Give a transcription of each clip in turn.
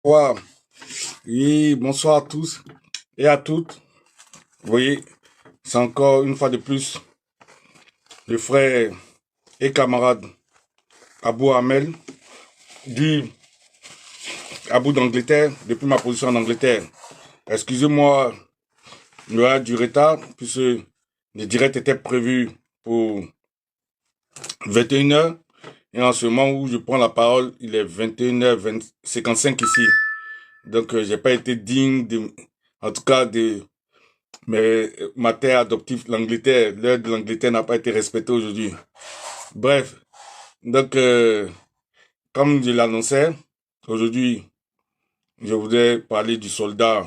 Wow. Oui, bonsoir à tous et à toutes. Vous voyez, c'est encore une fois de plus le frère et camarade Abou Hamel, dit Abou d'Angleterre, depuis ma position en Angleterre. Excusez-moi du retard, puisque le direct était prévu pour 21h. Et en ce moment où je prends la parole, il est 21h55 ici. Donc, j'ai pas été digne en tout cas, mais ma terre adoptive, l'Angleterre, l'heure de l'Angleterre n'a pas été respectée aujourd'hui. Bref, donc, comme je l'annonçais, aujourd'hui, je voudrais parler du soldat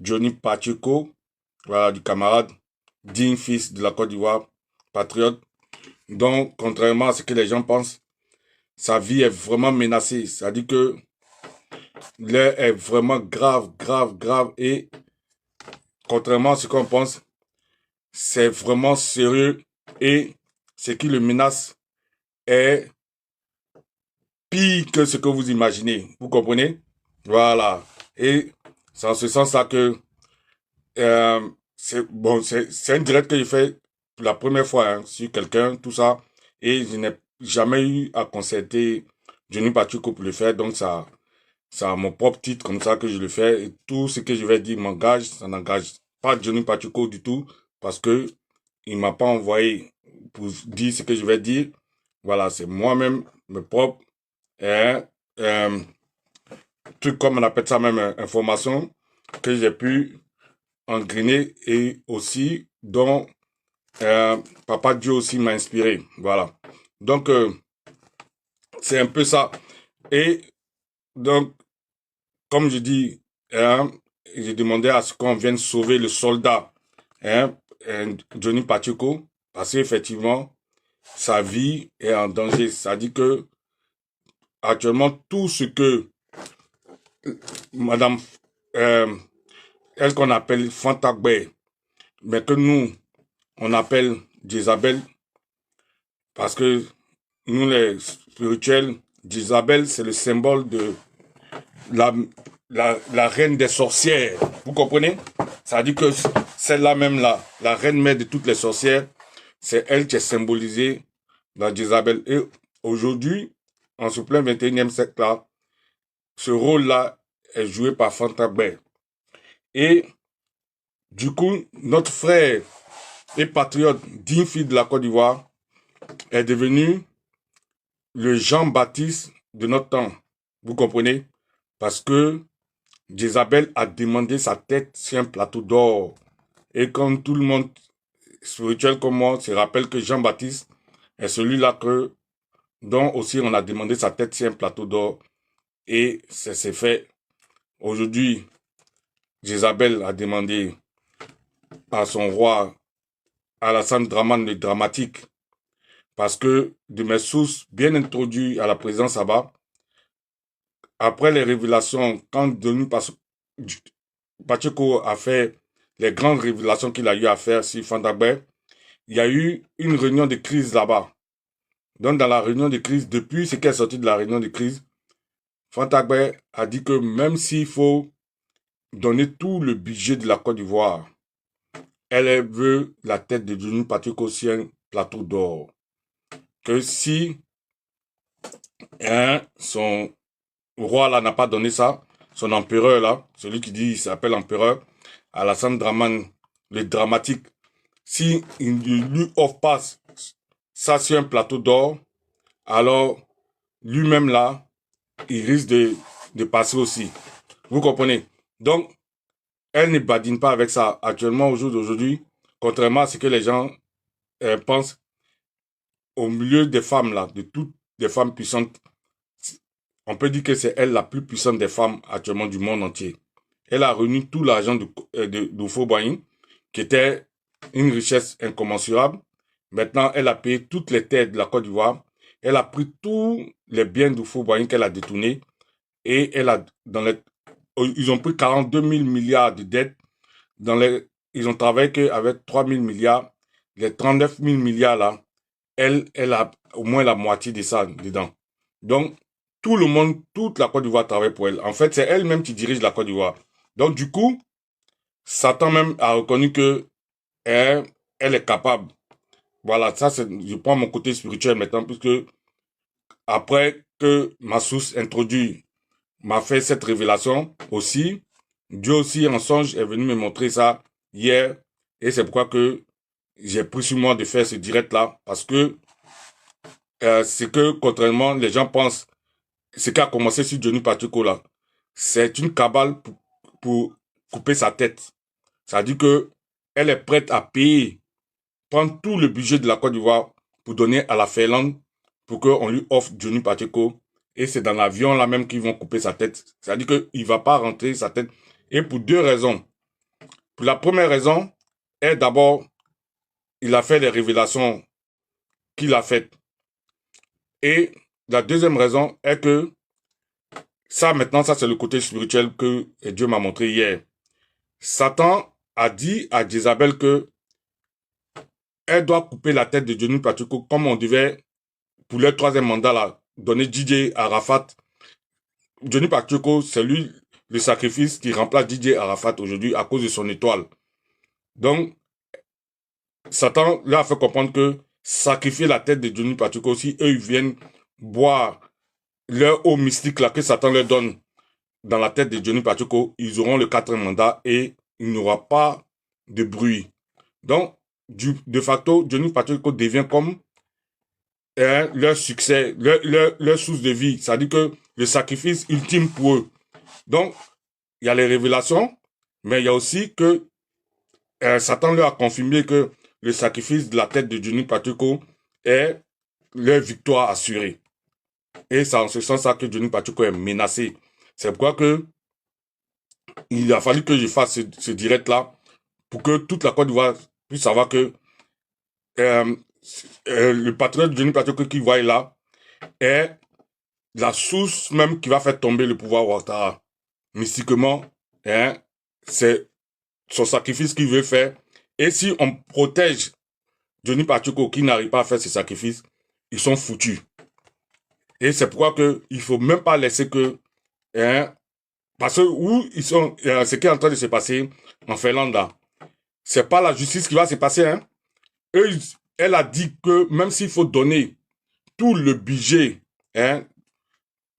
Johnny Pacheco, voilà, du camarade, digne fils de la Côte d'Ivoire, patriote, dont, contrairement à ce que les gens pensent, sa vie est vraiment menacée. C'est-à-dire que l'heure est vraiment grave, grave, grave, et contrairement à ce qu'on pense, c'est vraiment sérieux, et ce qui le menace est pire que ce que vous imaginez. Vous comprenez? Voilà. Et c'est en ce sens-là que c'est bon, c'est un direct que j'ai fait pour la première fois sur quelqu'un, tout ça, et je n'ai jamais eu à concerter Johnny Pacheco pour le faire, donc ça a mon propre titre comme ça que je le fais, et tout ce que je vais dire m'engage, ça n'engage pas Johnny Pacheco du tout, parce que il m'a pas envoyé pour dire ce que je vais dire. Voilà, c'est moi-même, mes propres euh, euh, trucs, comme on appelle ça même, information que j'ai pu engrainer, et aussi dont Papa Dieu aussi m'a inspiré. Voilà. Donc, c'est un peu ça. Et donc, comme je dis, j'ai demandé à ce qu'on vienne sauver le soldat, hein, Johnny Pacheco, parce qu'effectivement, sa vie est en danger. Ça dit que actuellement, tout ce que Madame, euh, elle qu'on appelle Fantagbe, mais que nous, on appelle Jezabel, parce que nous, les spirituels, Jezabel, c'est le symbole de la, la reine des sorcières. Vous comprenez? Ça dit que celle-là même, la reine mère de toutes les sorcières, c'est elle qui est symbolisée dans Jezabel. Et aujourd'hui, en ce plein 21e siècle-là, ce rôle-là est joué par Fantabé. Et du coup, notre frère et patriote digne fils de la Côte d'Ivoire est devenu le Jean-Baptiste de notre temps. Vous comprenez? Parce que Jézabel a demandé sa tête sur un plateau d'or. Et comme tout le monde spirituel comme moi se rappelle que Jean-Baptiste est celui-là dont aussi on a demandé sa tête sur un plateau d'or. Et ça s'est fait. Aujourd'hui, Jézabel a demandé à son roi Alassane Draman le dramatique, parce que de mes sources bien introduites à la présidence là-bas, après les révélations, quand Denis Pacheco a fait les grandes révélations qu'il a eu à faire sur Fandabé, il y a eu une réunion de crise là-bas. Donc, dans la réunion de crise, depuis ce qui est sorti de la réunion de crise, Fantagbe a dit que même s'il faut donner tout le budget de la Côte d'Ivoire, elle veut la tête de Denis Pacheco sur un plateau d'or. Que si son roi là n'a pas donné ça, son empereur là, celui qui dit il s'appelle empereur, Alassane Draman, le dramatique, si il ne lui offre pas ça sur un plateau d'or, alors lui-même là, il risque de passer aussi. Vous comprenez? Donc, elle ne badine pas avec ça. Actuellement, au jour d'aujourd'hui, contrairement à ce que les gens pensent, au milieu des femmes là, de toutes les femmes puissantes, on peut dire que c'est elle la plus puissante des femmes actuellement du monde entier. Elle a réuni tout l'argent d'Oufo-Boigny, qui était une richesse incommensurable. Maintenant, elle a payé toutes les terres de la Côte d'Ivoire. Elle a pris tous les biens d'Oufo-Boigny qu'elle a détournés. Et elle a, ils ont pris 42 000 milliards de dettes. Ils ont travaillé qu'avec 3 000 milliards. Les 39 000 milliards là, elle a au moins la moitié de ça dedans. Donc, tout le monde, toute la Côte d'Ivoire travaille pour elle. En fait, c'est elle-même qui dirige la Côte d'Ivoire. Donc, du coup, Satan même a reconnu que elle est capable. Voilà, ça, je prends mon côté spirituel maintenant, puisque après que ma source introduit m'a fait cette révélation aussi, Dieu aussi en songe est venu me montrer ça hier, et c'est pourquoi que j'ai pris sur moi de faire ce direct-là, parce que c'est que, contrairement, les gens pensent, ce qui a commencé sur Johnny Pacheco là, c'est une cabale pour couper sa tête. Ça dit que elle est prête à payer, prendre tout le budget de la Côte d'Ivoire pour donner à la Finlande pour qu'on lui offre Johnny Pacheco. Et c'est dans l'avion là même qu'ils vont couper sa tête. Ça dit qu'il va pas rentrer sa tête. Et pour deux raisons. Pour la première raison, est d'abord, il a fait les révélations qu'il a faites. Et la deuxième raison est que ça maintenant, ça c'est le côté spirituel que Dieu m'a montré hier. Satan a dit à Jézabel que elle doit couper la tête de Johnny Pacheco comme on devait, pour le troisième mandat là, donner DJ Arafat. Johnny Pacheco, c'est lui le sacrifice qui remplace DJ Arafat aujourd'hui à cause de son étoile. Donc, Satan lui a fait comprendre que sacrifier la tête de Johnny Pacheco, si eux ils viennent boire leur eau mystique là que Satan leur donne dans la tête de Johnny Pacheco, ils auront le quatrième mandat et il n'y aura pas de bruit. Donc, de facto, Johnny Pacheco devient comme leur succès, leur source de vie. Ça dit que le sacrifice ultime pour eux. Donc, il y a les révélations, mais il y a aussi que Satan leur a confirmé que le sacrifice de la tête de Johnny Pacheco est leur victoire assurée. Et c'est en ce sens-là que Johnny Pacheco est menacé. C'est pourquoi que il a fallu que je fasse ce direct-là pour que toute la Côte d'Ivoire puisse savoir que euh, le patriote Johnny Pacheco qui voit là est la source même qui va faire tomber le pouvoir Ouattara. Mystiquement, hein, c'est son sacrifice qu'il veut faire. Et si on protège Johnny Pacheco qui n'arrive pas à faire ce sacrifice, ils sont foutus. Et c'est pourquoi que il faut même pas laisser que, hein, parce que où ils sont, ce qui est en train de se passer en Finlande là, c'est pas la justice qui va se passer, hein. Eux, elle a dit que même s'il faut donner tout le budget, hein,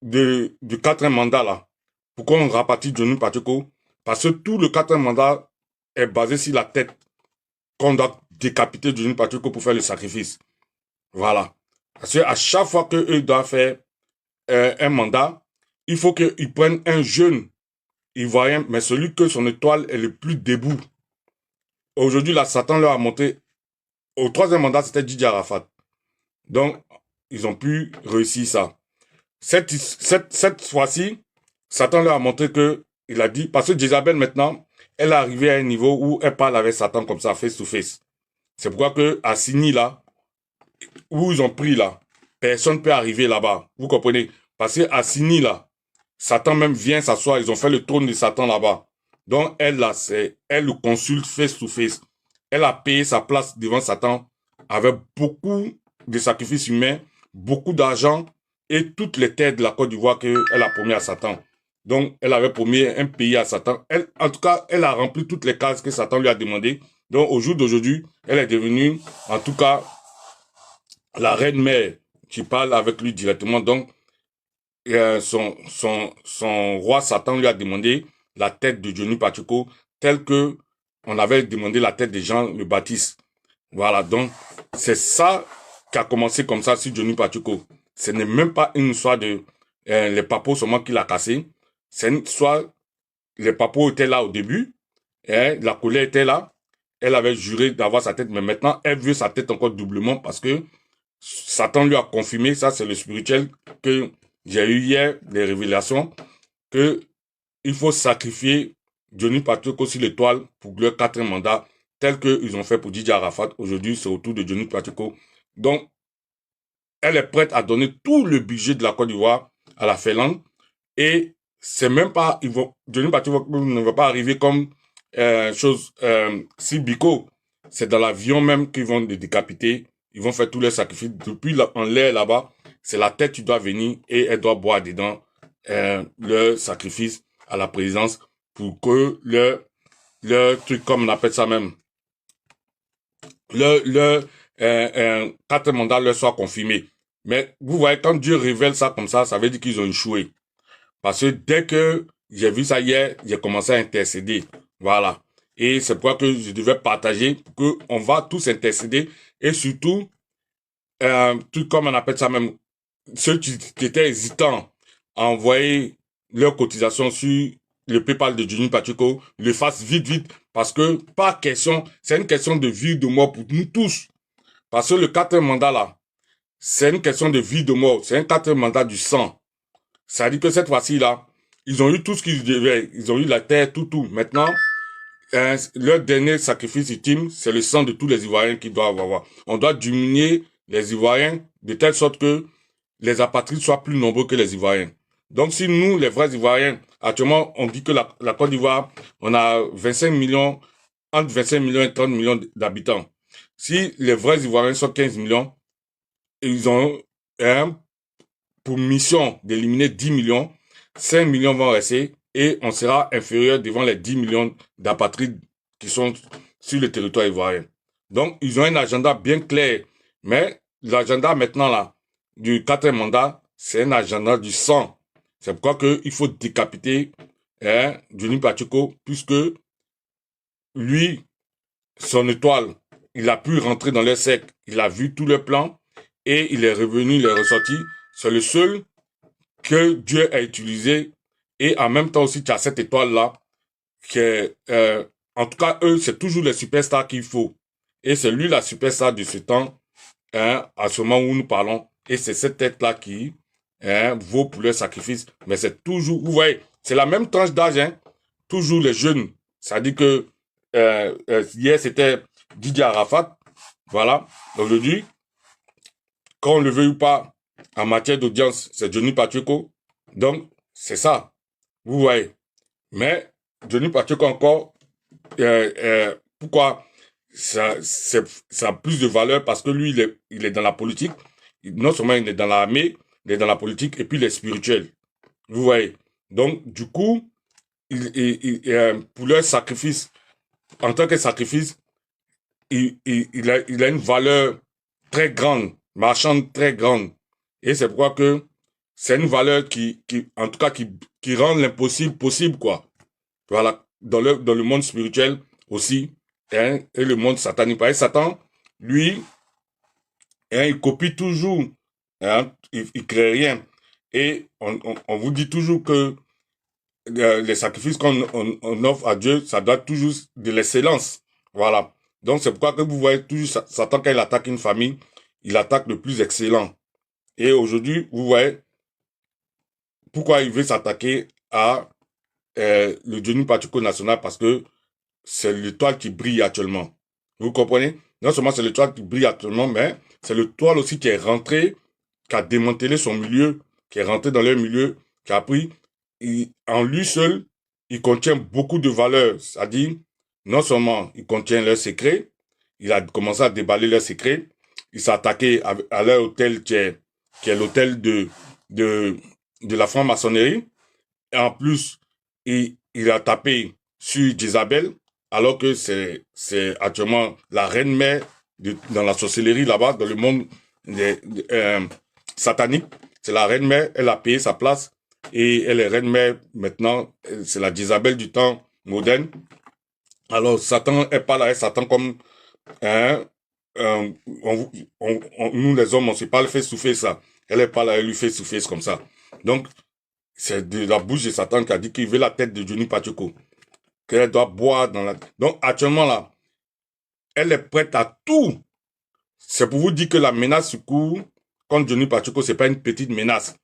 du quatrième mandat là, pour qu'on rapatrie Johnny Pacheco, parce que tout le quatrième mandat est basé sur la tête qu'on doit décapiter Johnny Pacheco pour faire le sacrifice. Voilà. Parce qu'à chaque fois qu'eux doivent faire un mandat, il faut qu'ils prennent un jeune Ivoirien, mais celui que son étoile est le plus debout. Aujourd'hui, là, Satan leur a montré, au troisième mandat, c'était Didier Arafat. Donc, ils ont pu réussir ça. Cette fois-ci, Satan leur a montré que, il a dit, parce que Jézabel maintenant, elle est arrivée à un niveau où elle parle avec Satan comme ça, face to face. C'est pourquoi que, à Sini, là, où ils ont pris, là, personne ne peut arriver là-bas. Vous comprenez? Parce que à Sini, là, Satan même vient s'asseoir, ils ont fait le trône de Satan là-bas. Donc, elle, là, elle le consulte face to face. Elle a payé sa place devant Satan avec beaucoup de sacrifices humains, beaucoup d'argent et toutes les terres de la Côte d'Ivoire qu'elle a promis à Satan. Donc, elle avait promis un pays à Satan. Elle, en tout cas, elle a rempli toutes les cases que Satan lui a demandé. Donc, au jour d'aujourd'hui, elle est devenue, en tout cas, la reine mère qui parle avec lui directement. Donc, son roi Satan lui a demandé la tête de Johnny Pacheco, tel que on avait demandé la tête de Jean le Baptiste. Voilà, donc c'est ça qui a commencé comme ça sur Johnny Pacheco. Ce n'est même pas une histoire de les papos seulement qui l'a cassé. C'est une histoire, les papos étaient là au début, la colère était là, elle avait juré d'avoir sa tête, mais maintenant elle veut sa tête encore doublement parce que Satan lui a confirmé, ça c'est le spirituel que j'ai eu hier, les révélations, que il faut sacrifier Johnny Pacheco sur l'étoile pour le quatrième mandat, tel qu'ils ont fait pour Didier Arafat. Aujourd'hui, c'est au tour de Johnny Pacheco. Donc, elle est prête à donner tout le budget de la Côte d'Ivoire à la Finlande. Et c'est même pas, Johnny Pacheco ne va pas arriver comme si Biko. C'est dans l'avion même qu'ils vont les décapiter. Ils vont faire tous les sacrifices depuis en l'air là-bas. c'est la tête qui doit venir et elle doit boire dedans le sacrifice à la présidence pour que le truc, comme on appelle ça même, quatre mandats leur soit confirmé. Mais vous voyez, quand Dieu révèle ça comme ça veut dire qu'ils ont échoué. Parce que dès que j'ai vu ça hier, j'ai commencé à intercéder. Voilà. Et c'est pourquoi que je devais partager, que on va tous intercéder. Et surtout, tout comme on appelle ça même, ceux qui étaient hésitants à envoyer leur cotisation sur le PayPal de Johnny Pacheco, le fassent vite, vite. Parce que, pas question, c'est une question de vie, de mort pour nous tous. Parce que le quatrième mandat là, c'est une question de vie, de mort. C'est un quatrième mandat du sang. Ça dit que cette fois-ci là, ils ont eu tout ce qu'ils devaient. Ils ont eu la terre, tout. Maintenant, leur dernier sacrifice ultime, c'est le sang de tous les Ivoiriens qu'ils doivent avoir. On doit diminuer les Ivoiriens de telle sorte que les apatrides soient plus nombreux que les Ivoiriens. Donc si nous, les vrais Ivoiriens, actuellement, on dit que la Côte d'Ivoire, on a 25 millions, entre 25 millions et 30 millions d'habitants. Si les vrais Ivoiriens sont 15 millions, ils ont pour mission d'éliminer 10 millions, 5 millions vont rester et on sera inférieur devant les 10 millions d'apatrides qui sont sur le territoire ivoirien. Donc, ils ont un agenda bien clair. Mais l'agenda maintenant là, du quatrième mandat, c'est un agenda du sang. C'est pourquoi il faut décapiter Johnny Pacheco, puisque lui, son étoile, il a pu rentrer dans leur cercle. Il a vu tout le plan et il est revenu, il est ressorti. C'est le seul que Dieu a utilisé. Et en même temps aussi, tu as cette étoile-là, que, en tout cas, eux, c'est toujours les superstars qu'il faut. Et c'est lui la superstar de ce temps, à ce moment où nous parlons. Et c'est cette tête-là qui vaut pour leur sacrifice. Mais c'est toujours, vous voyez, c'est la même tranche d'âge, toujours les jeunes. Ça dit que hier, c'était Didier Arafat. Voilà. Aujourd'hui, quand on le veut ou pas, en matière d'audience, c'est Johnny Pacheco. Donc, c'est ça. Vous voyez. Mais Johnny Pacheco encore, pourquoi ça a plus de valeur? Parce que lui, il est dans la politique. Non seulement il est dans l'armée, il est dans la politique et puis il est spirituel. Vous voyez. Donc, du coup, pour leur sacrifice, en tant que sacrifice, il a une valeur très grande, marchande très grande. Et c'est pourquoi que c'est une valeur en tout cas, qui rend l'impossible possible, quoi. Voilà. Dans le monde spirituel aussi, et le monde satanique. Parce que Satan, lui, il copie toujours, il crée rien. Et on vous dit toujours que les sacrifices on offre à Dieu, ça doit toujours de l'excellence. Voilà. Donc c'est pourquoi que vous voyez toujours Satan, quand il attaque une famille, il attaque le plus excellent. Et aujourd'hui, vous voyez pourquoi il veut s'attaquer à le Johnny Pacheco national, parce que c'est l'étoile qui brille actuellement. Vous comprenez? Non seulement c'est l'étoile qui brille actuellement, mais c'est l'étoile aussi qui est rentrée, qui a démantelé son milieu, qui est rentré dans leur milieu, qui a pris, en lui seul, il contient beaucoup de valeurs. C'est-à-dire, non seulement il contient leurs secrets, il a commencé à déballer leurs secrets, il s'est attaqué à leur hôtel qui est l'hôtel de la franc-maçonnerie, et en plus, il a tapé sur Jezabel, alors que c'est actuellement la reine mère dans la sorcellerie là-bas, dans le monde satanique. C'est la reine mère, elle a payé sa place et elle est reine mère maintenant. C'est la Jezabel du temps moderne. Alors Satan est pas là, Satan comme hein, nous les hommes, on ne sait pas le faire souffler ça. Elle est pas là, elle lui fait souffler comme ça. Donc c'est de la bouche de Satan qui a dit qu'il veut la tête de Johnny Pacheco, qu'elle doit boire dans la... Donc actuellement là, elle est prête à tout. C'est pour vous dire que la menace court contre Johnny Pacheco, c'est pas une petite menace.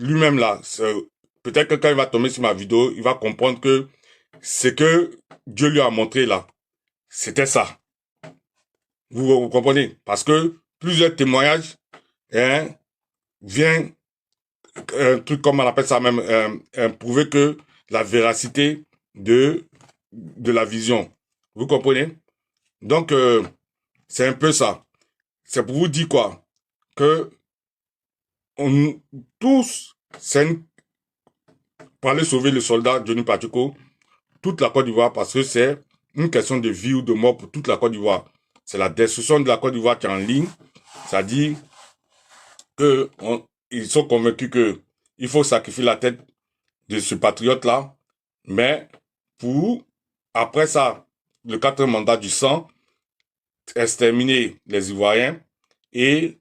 Lui-même là, peut-être que quand il va tomber sur ma vidéo, il va comprendre que ce que Dieu lui a montré là, c'était ça. Vous comprenez? Parce que plusieurs témoignages viennent, un truc comme on appelle ça même, prouver que la véracité de la vision. Vous comprenez? Donc, c'est un peu ça. C'est pour vous dire quoi? Que on, tous, pour aller sauver le soldat Johnny Pacheco, toute la Côte d'Ivoire, parce que c'est une question de vie ou de mort pour toute la Côte d'Ivoire. C'est la destruction de la Côte d'Ivoire qui est en ligne. C'est-à-dire qu'ils sont convaincus qu'il faut sacrifier la tête de ce patriote-là, mais pour, après ça, le 4e mandat du sang, exterminer les Ivoiriens et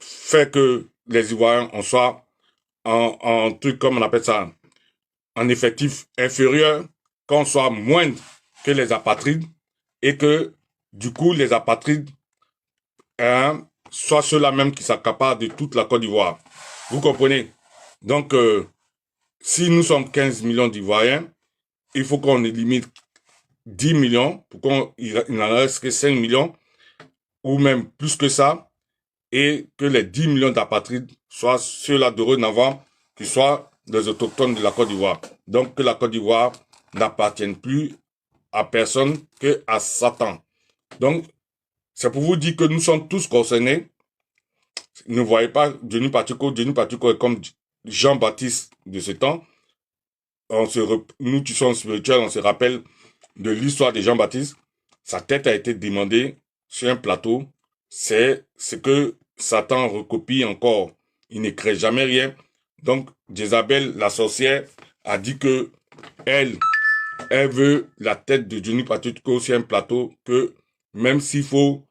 faire que les Ivoiriens en soient en truc, comme on appelle ça, en effectif inférieur, qu'on soit moindre que les apatrides et que, du coup, les apatrides soient ceux-là même qui s'accaparent de toute la Côte d'Ivoire. Vous comprenez? Donc, si nous sommes 15 millions d'Ivoiriens, il faut qu'on élimine 10 millions pour qu'il n'en reste que 5 millions ou même plus que ça et que les 10 millions d'apatrides soient ceux-là dorénavant qui soient les autochtones de la Côte d'Ivoire. Donc que la Côte d'Ivoire n'appartienne plus à personne que à Satan. Donc c'est pour vous dire que nous sommes tous concernés. Ne voyez pas Johnny Pacheco. Johnny Pacheco est comme Jean-Baptiste de ce temps. Nous qui sommes spirituels, on se rappelle de l'histoire de Jean-Baptiste. Sa tête a été demandée sur un plateau. C'est ce que Satan recopie encore. Il ne crée jamais rien. Donc, Jézabel, la sorcière, a dit que elle veut la tête de Johnny Pacheco sur un plateau, que même s'il faut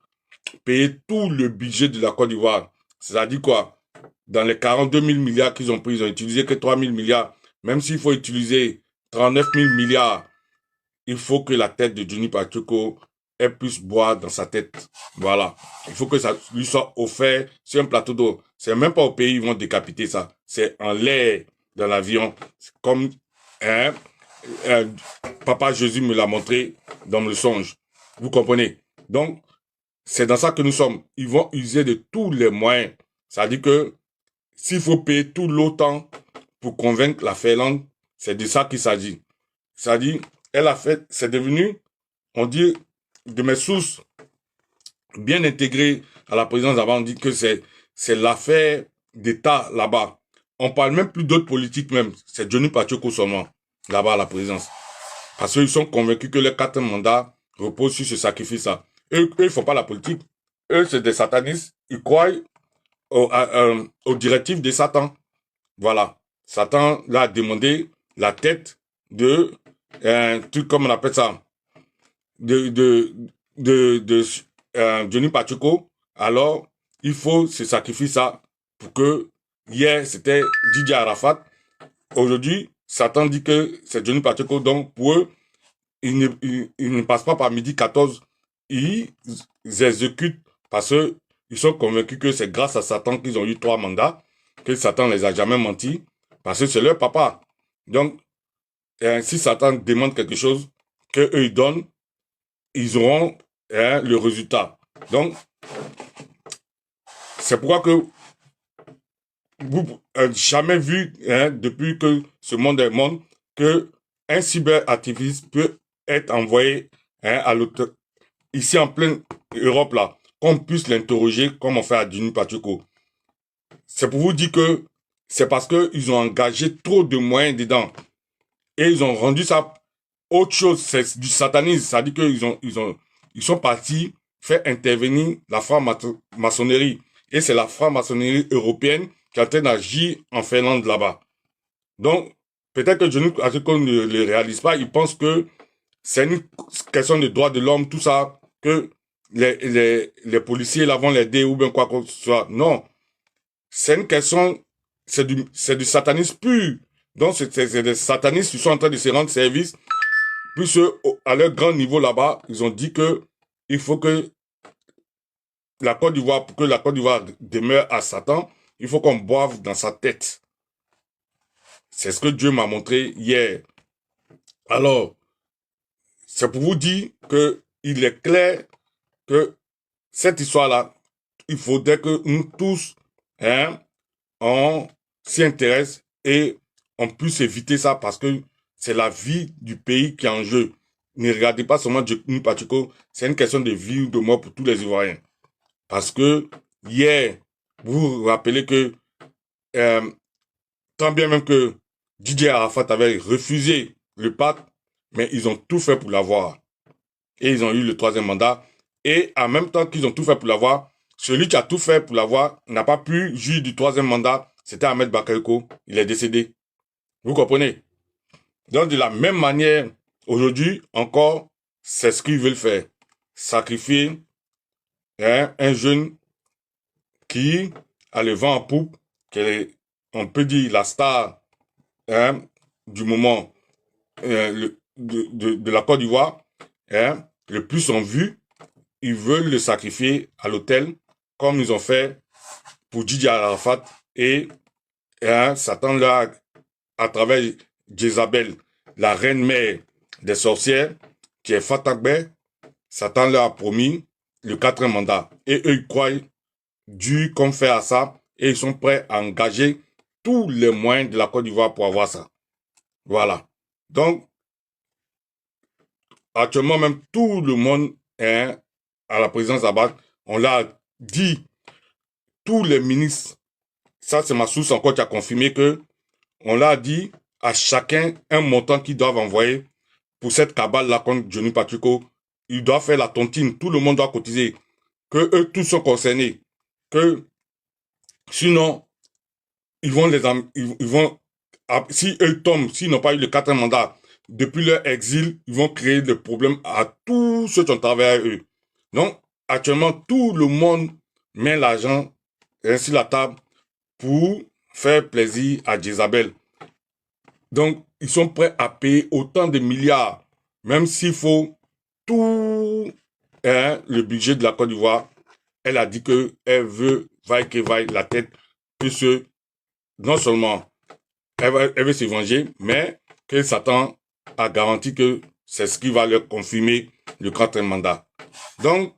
payer tout le budget de la Côte d'Ivoire, c'est-à-dire quoi? Dans les 42 000 milliards qu'ils ont pris, ils ont utilisé que 3 000 milliards. Même s'il faut utiliser 39 000 milliards, il faut que la tête de Johnny Pacheco puisse boire dans sa tête. Voilà. Il faut que ça lui soit offert sur un plateau d'eau. C'est même pas au pays, ils vont décapiter ça. C'est en l'air, dans l'avion. Comme Papa Jésus me l'a montré dans le songe. Vous comprenez? Donc, c'est dans ça que nous sommes. Ils vont user de tous les moyens. Ça dit que s'il faut payer tout l'OTAN pour convaincre la Finlande, c'est de ça qu'il s'agit. Ça dit, elle a fait, c'est devenu, on dit, de mes sources bien intégrées à la présidence là-bas, on dit que c'est l'affaire d'État là-bas. On parle même plus d'autres politiques même. C'est Johnny Pacheco seulement, là-bas à la présidence. Parce qu'ils sont convaincus que le 4e mandat repose sur ce sacrifice-là. Eux, ils font pas la politique. Eux, c'est des satanistes. Ils croient aux directives de Satan. Voilà. Satan l'a demandé la tête de un truc comme on appelle ça, de Johnny Pacheco. Alors, il faut se sacrifier ça pour que hier, c'était Didier Arafat. Aujourd'hui, Satan dit que c'est Johnny Pacheco. Donc, pour eux, ils ne passent pas par midi 14. Ils exécutent parce que ils sont convaincus que c'est grâce à Satan qu'ils ont eu 3 mandats, que Satan les a jamais menti, parce que c'est leur papa. Donc, si Satan demande quelque chose, que eux ils donnent, ils auront le résultat. Donc, c'est pourquoi que vous jamais vu depuis que ce monde est monde que un cyberactiviste peut être envoyé à l'autre ici en pleine Europe là, qu'on puisse l'interroger comme on fait à Johnny Pacheco. C'est pour vous dire que c'est parce que ils ont engagé trop de moyens dedans et ils ont rendu ça autre chose. C'est du satanisme, ça dit qu'ils ils sont partis faire intervenir la franc-maçonnerie et c'est la franc-maçonnerie européenne qui est en train d'agir en Finlande là-bas. Donc peut-être que Johnny Pacheco ne le réalise pas. Il pense que c'est une question de droits de l'homme, tout ça, que les policiers là vont l'aider ou bien quoi que ce soit. Non. C'est une question, c'est du satanisme pur. Donc, c'est des satanistes qui sont en train de se rendre service. Puis, à leur grand niveau là-bas, ils ont dit que il faut que la Côte d'Ivoire, pour que la Côte d'Ivoire demeure à Satan, il faut qu'on boive dans sa tête. C'est ce que Dieu m'a montré hier. Alors, c'est pour vous dire que il est clair que cette histoire-là, il faudrait que nous tous, on s'y intéresse et on puisse éviter ça parce que c'est la vie du pays qui est en jeu. Ne regardez pas seulement Johnny Pacheco, c'est une question de vie ou de mort pour tous les Ivoiriens. Parce que hier, vous vous rappelez que euh, tant bien même que Didier Arafat avait refusé le pacte, mais ils ont tout fait pour l'avoir. Et ils ont eu le troisième mandat. Et en même temps qu'ils ont tout fait pour l'avoir, celui qui a tout fait pour l'avoir n'a pas pu jouir du troisième mandat. C'était Ahmed Bakayoko. Il est décédé. Vous comprenez? Donc, de la même manière, aujourd'hui, encore, c'est ce qu'ils veulent faire. Sacrifier un jeune qui a le vent en poupe, qui est, on peut dire, la star du moment de la Côte d'Ivoire, le plus en vue. Ils veulent le sacrifier à l'autel, comme ils ont fait pour Didier Arafat et Satan là, à travers Jézabel, la reine mère des sorcières, qui est Fatakbe. Satan leur a promis le quatrième mandat. Et eux, ils croient dur comme faire à ça et ils sont prêts à engager tous les moyens de la Côte d'Ivoire pour avoir ça. Voilà. Donc, actuellement, même tout le monde est à la présidence Abad. On l'a dit, tous les ministres, ça c'est ma source encore qui a confirmé que on l'a dit à chacun un montant qu'ils doivent envoyer pour cette cabale-là contre Johnny Patrico. Ils doivent faire la tontine. Tout le monde doit cotiser. Que eux tous sont concernés. Que sinon, ils vont ils vont, si eux tombent, s'ils n'ont pas eu le quatrième mandat, depuis leur exil, ils vont créer des problèmes à tous ceux qui ont travaillé avec eux. Donc, actuellement, tout le monde met l'argent sur la table pour faire plaisir à Jézabel. Donc, ils sont prêts à payer autant de milliards, même s'il faut tout le budget de la Côte d'Ivoire. Elle a dit que elle veut, vaille que vaille, la tête de ceux, non seulement elle veut se venger, mais que Satan a garanti que c'est ce qui va leur confirmer le quatrième mandat. Donc,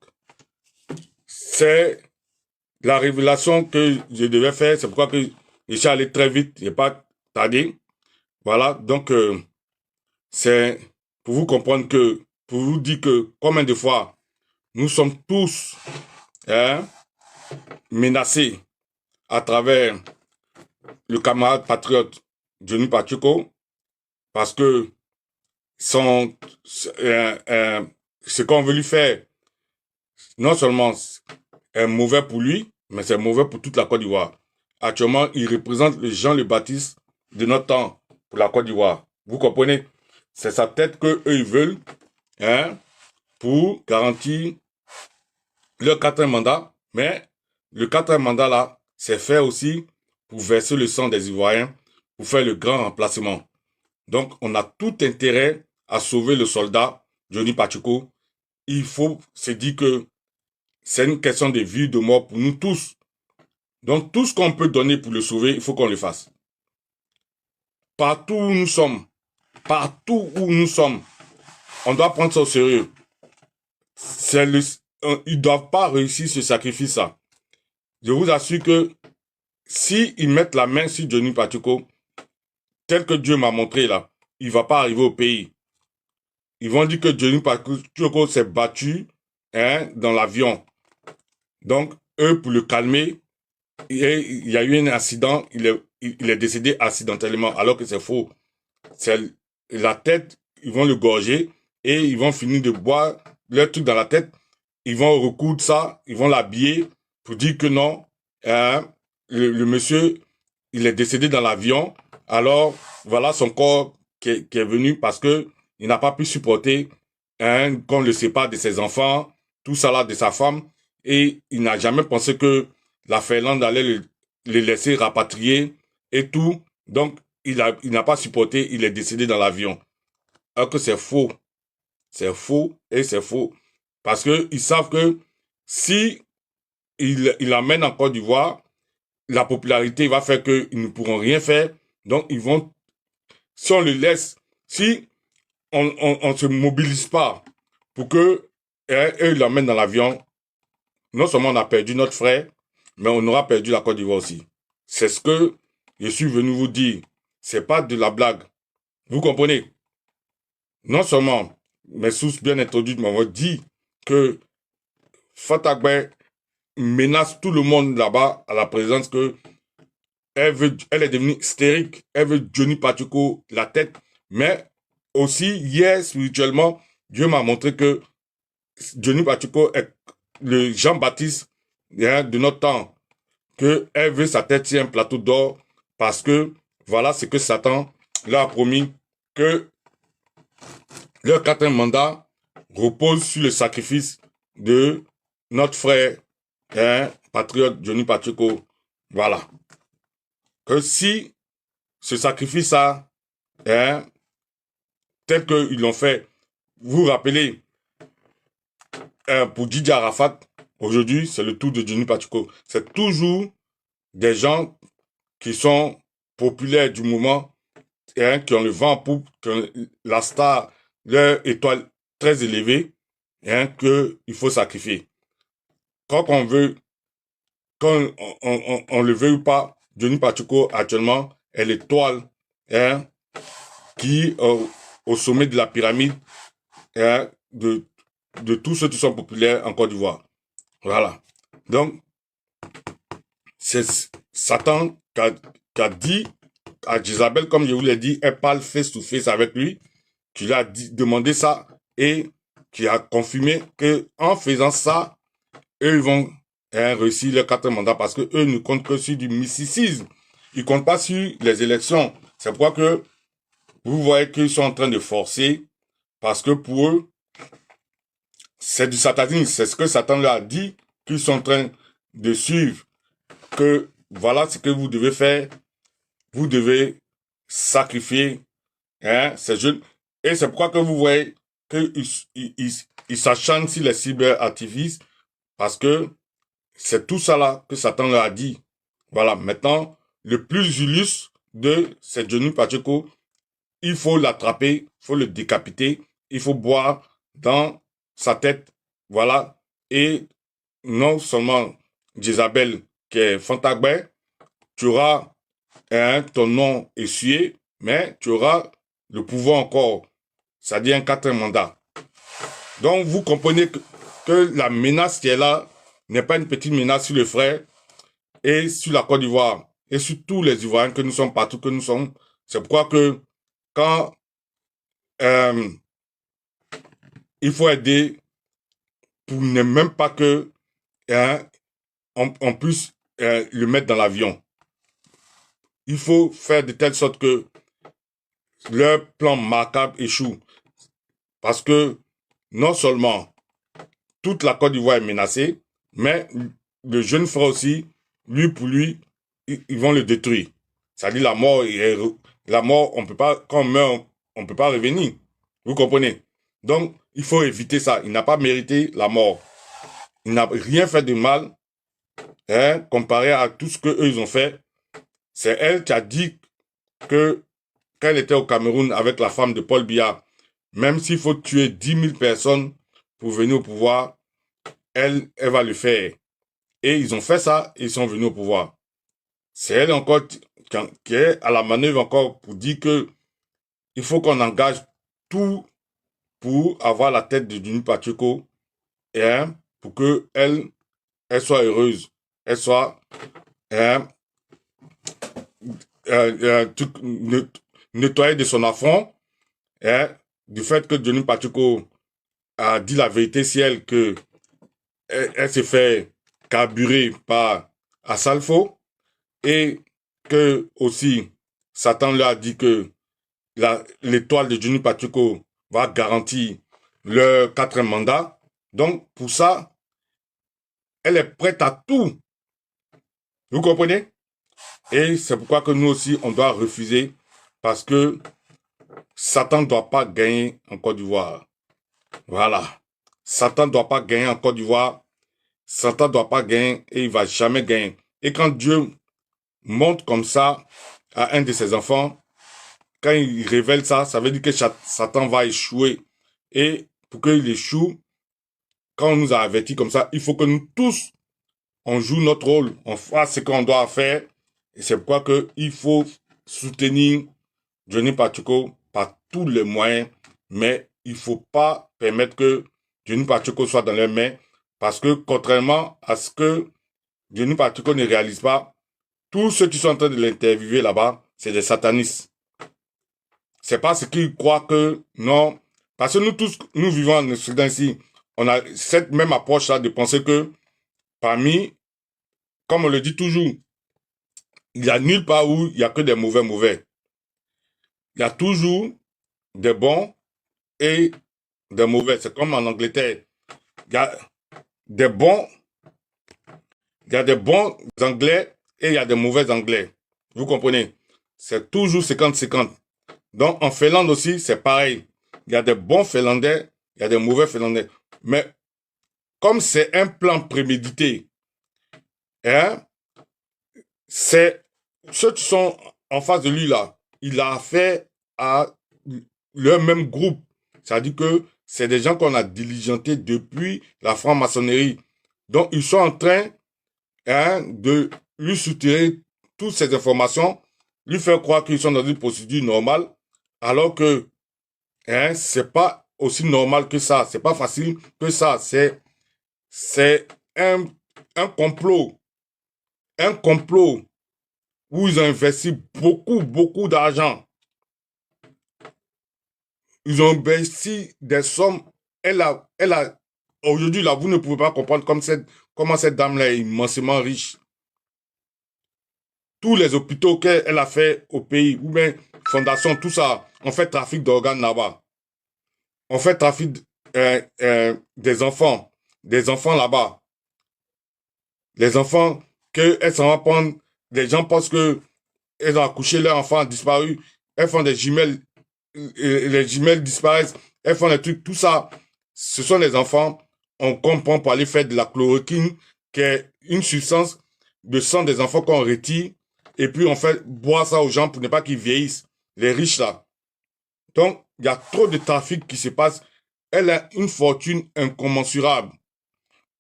c'est la révélation que je devais faire. C'est pourquoi que je suis allé très vite. Je n'ai pas tardé. Voilà. Donc, c'est pour vous comprendre que, pour vous dire que combien de fois nous sommes tous menacés à travers le camarade patriote Johnny Pacheco parce que ce qu'on veut lui faire, non seulement est mauvais pour lui, mais c'est mauvais pour toute la Côte d'Ivoire. Actuellement, il représente le Jean le Baptiste de notre temps pour la Côte d'Ivoire. Vous comprenez? C'est sa tête que eux ils veulent, pour garantir leur quatrième mandat. Mais le quatrième mandat là, c'est fait aussi pour verser le sang des Ivoiriens, pour faire le grand remplacement. Donc, on a tout intérêt à sauver le soldat Johnny Pacheco. Il faut se dire que c'est une question de vie, de mort pour nous tous. Donc, tout ce qu'on peut donner pour le sauver, il faut qu'on le fasse. Partout où nous sommes, on doit prendre ça au sérieux. Ils ne doivent pas réussir ce sacrifice-là. Je vous assure que si ils mettent la main sur Johnny Pacheco, tel que Dieu m'a montré là, il ne va pas arriver au pays. Ils vont dire que Johnny Pacheco s'est battu dans l'avion. Donc, eux, pour le calmer, il y a eu un accident, il est décédé accidentellement, alors que c'est faux. C'est la tête, ils vont le gorger et ils vont finir de boire leur truc dans la tête. Ils vont recoudre ça, ils vont l'habiller pour dire que non, le monsieur, il est décédé dans l'avion. Alors, voilà son corps qui est venu parce que il n'a pas pu supporter qu'on le sépare de ses enfants, tout ça là, de sa femme. Et il n'a jamais pensé que la Finlande allait le laisser rapatrier et tout. Donc, il n'a pas supporté, il est décédé dans l'avion. Alors que c'est faux. C'est faux et c'est faux. Parce que ils savent que si il l'amène en Côte d'Ivoire, la popularité va faire qu'ils ne pourront rien faire. Donc, ils vont, si on le laisse, si on se mobilise pas pour que eux l'emmènent dans l'avion, non seulement on a perdu notre frère, mais on aura perdu la Côte d'Ivoire aussi. C'est ce que je suis venu vous dire. C'est pas de la blague. Vous comprenez? Non seulement mes sources bien introduites m'ont dit que Fatakbe menace tout le monde là-bas à la présidence que elle est devenue hystérique, elle veut Johnny Pacheco la tête, mais aussi hier spirituellement, Dieu m'a montré que Johnny Pacheco est le Jean-Baptiste de notre temps, que elle veut sa tête sur un plateau d'or parce que voilà ce que Satan leur a promis, que leur quatrième mandat repose sur le sacrifice de notre frère patriote Johnny Pacheco. Voilà. Que si ce sacrifice-là, tel qu'ils l'ont fait, vous vous rappelez, pour Didier Arafat, aujourd'hui, c'est le tour de Johnny Pacheco. C'est toujours des gens qui sont populaires du moment, qui ont le vent en poupe, qui ont la star, leur étoile très élevée, qu'il faut sacrifier. Quand on veut, quand on le veut ou pas, Johnny Pacheco actuellement est l'étoile qui au sommet de la pyramide de tous ceux qui sont populaires en Côte d'Ivoire. Voilà. Donc, c'est Satan qui a dit à Jezabel, comme je vous l'ai dit, elle parle face to face avec lui, qui lui a demandé ça et qui a confirmé que en faisant ça, eux ils vont réussir leur quatrième mandat parce que eux ne comptent que sur du mysticisme. Ils comptent pas sur les élections. C'est pourquoi que vous voyez qu'ils sont en train de forcer parce que pour eux, c'est du satanisme. C'est ce que Satan leur a dit qu'ils sont en train de suivre. Que voilà ce que vous devez faire. Vous devez sacrifier ces jeunes. Et c'est pourquoi que vous voyez qu'ils s'acharnent sur les cyberactivistes parce que c'est tout ça là que Satan leur a dit. Voilà, maintenant, le plus illustre de c'est Johnny Pacheco. Il faut l'attraper, il faut le décapiter, il faut boire dans sa tête. Voilà. Et non seulement Jezabel qui est Fantagbe, tu auras ton nom essuyé, mais tu auras le pouvoir encore, c'est-à-dire un quatrième mandat. Donc, vous comprenez que la menace qui est là n'est pas une petite menace sur le frère et sur la Côte d'Ivoire et sur tous les Ivoiriens que nous sommes partout que nous sommes. C'est pourquoi que quand il faut aider pour ne même pas que on puisse le mettre dans l'avion. Il faut faire de telle sorte que leur plan macabre échoue. Parce que non seulement toute la Côte d'Ivoire est menacée, mais le jeune frère aussi, lui pour lui, ils vont le détruire. C'est-à-dire la mort, on peut pas, quand on meurt, on peut pas revenir. Vous comprenez? Donc, il faut éviter ça. Il n'a pas mérité la mort. Il n'a rien fait de mal, comparé à tout ce qu'eux ils ont fait. C'est elle qui a dit que quand elle était au Cameroun avec la femme de Paul Biya, même s'il faut tuer 10 000 personnes pour venir au pouvoir, elle va le faire. Et ils ont fait ça et ils sont venus au pouvoir. C'est elle encore qui est à la manœuvre encore pour dire que il faut qu'on engage tout pour avoir la tête de Johnny Pacheco et pour que elle soit heureuse, elle soit nettoyée de son affront du fait que Johnny Pacheco a dit la vérité si elle que elle s'est fait carburer par Assalfo et que aussi Satan lui a dit que l'étoile de Johnny Pacheco va garantir leur quatrième mandat. Donc, pour ça, elle est prête à tout. Vous comprenez? Et c'est pourquoi que nous aussi, on doit refuser parce que Satan ne doit pas gagner en Côte d'Ivoire. Voilà. Satan ne doit pas gagner en Côte d'Ivoire. Satan ne doit pas gagner et il va jamais gagner. Et quand Dieu montre comme ça à un de ses enfants, quand il révèle ça, ça veut dire que Satan va échouer. Et pour qu'il échoue, quand on nous a avertis comme ça, il faut que nous tous, on joue notre rôle, on fasse ce qu'on doit faire. Et c'est pourquoi que il faut soutenir Johnny Pacheco par tous les moyens, mais il faut pas permettre que Johnny Pacheco soit dans leurs mains Parce que contrairement à ce que Denis Patrick ne réalise pas, tous ceux qui sont en train de l'interviewer là-bas, c'est des satanistes. C'est pas ce qu'ils croient que, non. Parce que nous tous, nous vivons en Occident ici, on a cette même approche-là de penser que parmi, comme on le dit toujours, il n'y a nulle part où il n'y a que des mauvais. Il y a toujours des bons et des mauvais. C'est comme en Angleterre. Il y a des bons, il y a des bons Anglais et il y a des mauvais Anglais. Vous comprenez? C'est toujours 50-50. Donc, en Finlande aussi, c'est pareil. Il y a des bons Finlandais, il y a des mauvais Finlandais. Mais, comme c'est un plan prémédité, hein, c'est ceux qui sont en face de lui là, il a affaire à le même groupe. C'est-à-dire que c'est des gens qu'on a diligentés depuis la franc-maçonnerie. Donc, ils sont en train, hein, de lui soutirer toutes ces informations, lui faire croire qu'ils sont dans une procédure normale, alors que, hein, c'est pas aussi normal que ça. C'est pas facile que ça. C'est un complot. Un complot où ils ont investi beaucoup d'argent. Ils ont investi des sommes. Aujourd'hui, là, vous ne pouvez pas comprendre comment cette dame-là est immensément riche. Tous les hôpitaux qu'elle a fait au pays, ou bien fondation, tout ça, on fait trafic d'organes là-bas. On fait trafic des enfants là-bas. Les enfants qu'elles s'en vont prendre, les gens pensent que elles ont accouché, leur enfant a disparu, elles font des jumelles, les jumelles disparaissent, elles font des trucs, tout ça. Ce sont les enfants, on comprend pour aller faire de la chloroquine, qui est une substance de sang des enfants qu'on retire, et puis on fait boire ça aux gens pour ne pas qu'ils vieillissent, les riches là. Donc, il y a trop de trafic qui se passe. Elle a une fortune incommensurable.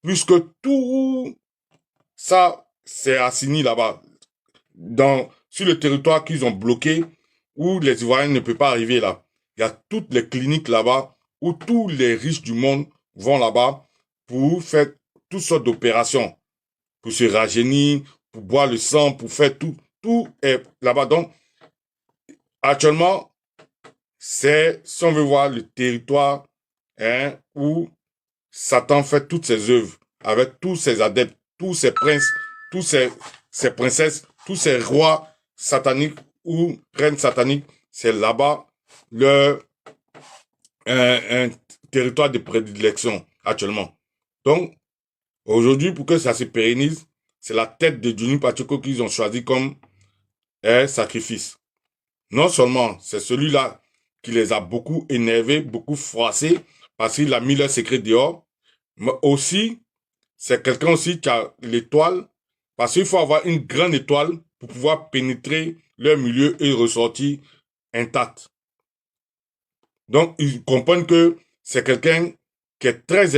Puisque tout ça, c'est assigné là-bas. Sur le territoire qu'ils ont bloqué, où les Ivoiriens ne peuvent pas arriver là. Il y a toutes les cliniques là-bas, où tous les riches du monde vont là-bas pour faire toutes sortes d'opérations. Pour se rajeunir, pour boire le sang, pour faire tout. Tout est là-bas. Donc, actuellement, c'est, si on veut voir le territoire, hein, où Satan fait toutes ses œuvres, avec tous ses adeptes, tous ses princes, ses princesses, tous ses rois sataniques ou reines sataniques, c'est là-bas un territoire de prédilection actuellement. Donc, aujourd'hui, pour que ça se pérennise, c'est la tête de Denis Pacheco qu'ils ont choisi comme sacrifice. Non seulement c'est celui-là qui les a beaucoup énervés, beaucoup froissés, parce qu'il a mis leur secret dehors, mais aussi, c'est quelqu'un aussi qui a l'étoile, parce qu'il faut avoir une grande étoile pour pouvoir pénétrer leur milieu et ressortir intact. Donc, ils comprennent que c'est quelqu'un qui est très